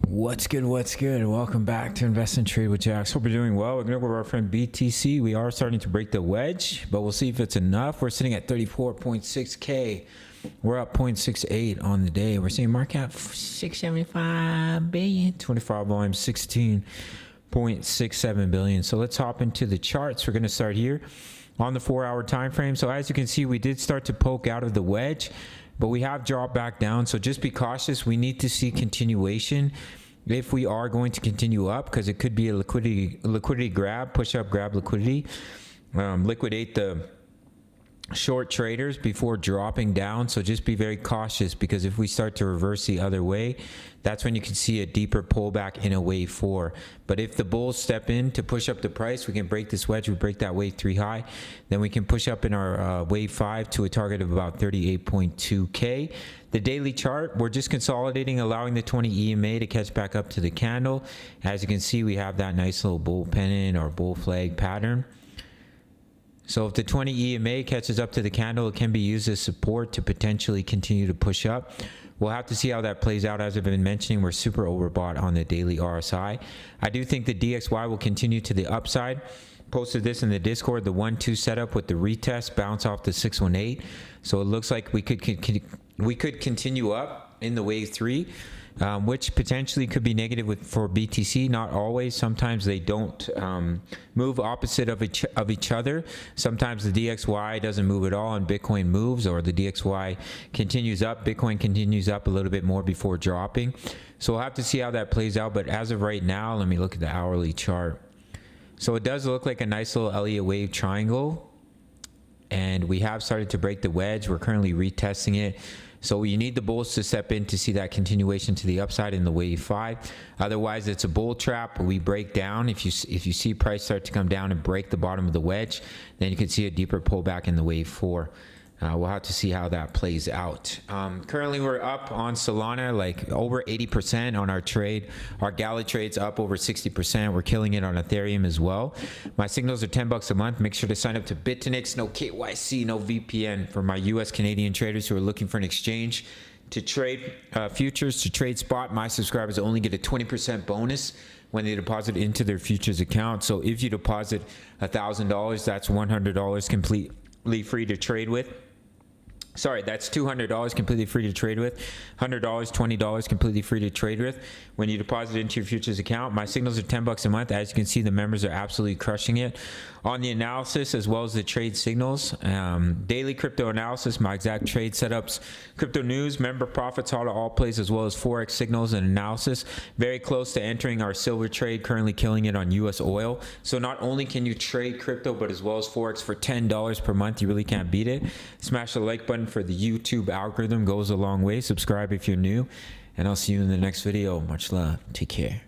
What's good? What's good? Welcome back to Invest and Trade with Jaxx. Hope you're doing well. We're going to go with our friend BTC. We are starting to break the wedge, but we'll see if it's enough. We're sitting at 34.6K. We're up 0.68 on the day. We're seeing market cap 675 billion, 25 volume 16.67 billion. So let's hop into the charts. We're going to start here on the 4-hour time frame. So as you can see, we did start to poke out of the wedge, but we have dropped back down. So just be cautious. We need to see continuation if we are going to continue up, because it could be a liquidity grab, push up, grab liquidity, liquidate the short traders before dropping down. So just be very cautious, because if we start to reverse the other way, that's when you can see a deeper pullback in a wave 4. But if the bulls step in to push up the price, we can break this wedge, we break that wave 3 high, then we can push up in our wave 5 to a target of about 38.2K. The daily chart, we're just consolidating, allowing the 20 EMA to catch back up to the candle. As you can see, we have that nice little bull pennant or bull flag pattern. So if the 20 EMA catches up to the candle, it can be used as support to potentially continue to push up. We'll have to see how that plays out. As I've been mentioning, we're super overbought on the daily RSI. I do think the DXY will continue to the upside. Posted this in the Discord, the 1-2 setup with the retest, bounce off the 618. So it looks like we could continue up in the wave 3. Which potentially could be negative for BTC. Not always. Sometimes they don't move opposite of each other. Sometimes the DXY doesn't move at all and Bitcoin moves, or the DXY continues up, Bitcoin continues up a little bit more before dropping. So we'll have to see how that plays out. But as of right now, let me look at the hourly chart. So it does look like a nice little Elliott wave triangle, and we have started to break the wedge. We're currently retesting it. So you need the bulls to step in to see that continuation to the upside in the wave 5. Otherwise, it's a bull trap. We break down. If you see price start to come down and break the bottom of the wedge, then you can see a deeper pullback in the wave 4. We'll have to see how that plays out. Currently, we're up on Solana like over 80% on our trade. Our gala trade's up over 60%. We're killing it on Ethereum as well. My signals are $10 a month. Make sure to sign up to BITUNIX. No KYC, no VPN for my US Canadian traders who are looking for an exchange to trade futures, to trade spot. My subscribers only get a 20% bonus when they deposit into their futures account. So if you deposit $1,000, that's $100 completely free to trade with. Sorry, that's $200 completely free to trade with. $100, $20 completely free to trade with when you deposit into your futures account. My signals are $10 a month. As you can see, the members are absolutely crushing it on the analysis as well as the trade signals. Daily crypto analysis, my exact trade setups, crypto news, member profits, how to all plays, as well as Forex signals and analysis. Very close to entering our silver trade, currently killing it on US oil. So not only can you trade crypto, but as well as Forex for $10 per month. You really can't beat it. Smash the like button for the YouTube algorithm, goes a long way. Subscribe if you're new, and I'll see you in the next video. Much love. Take care.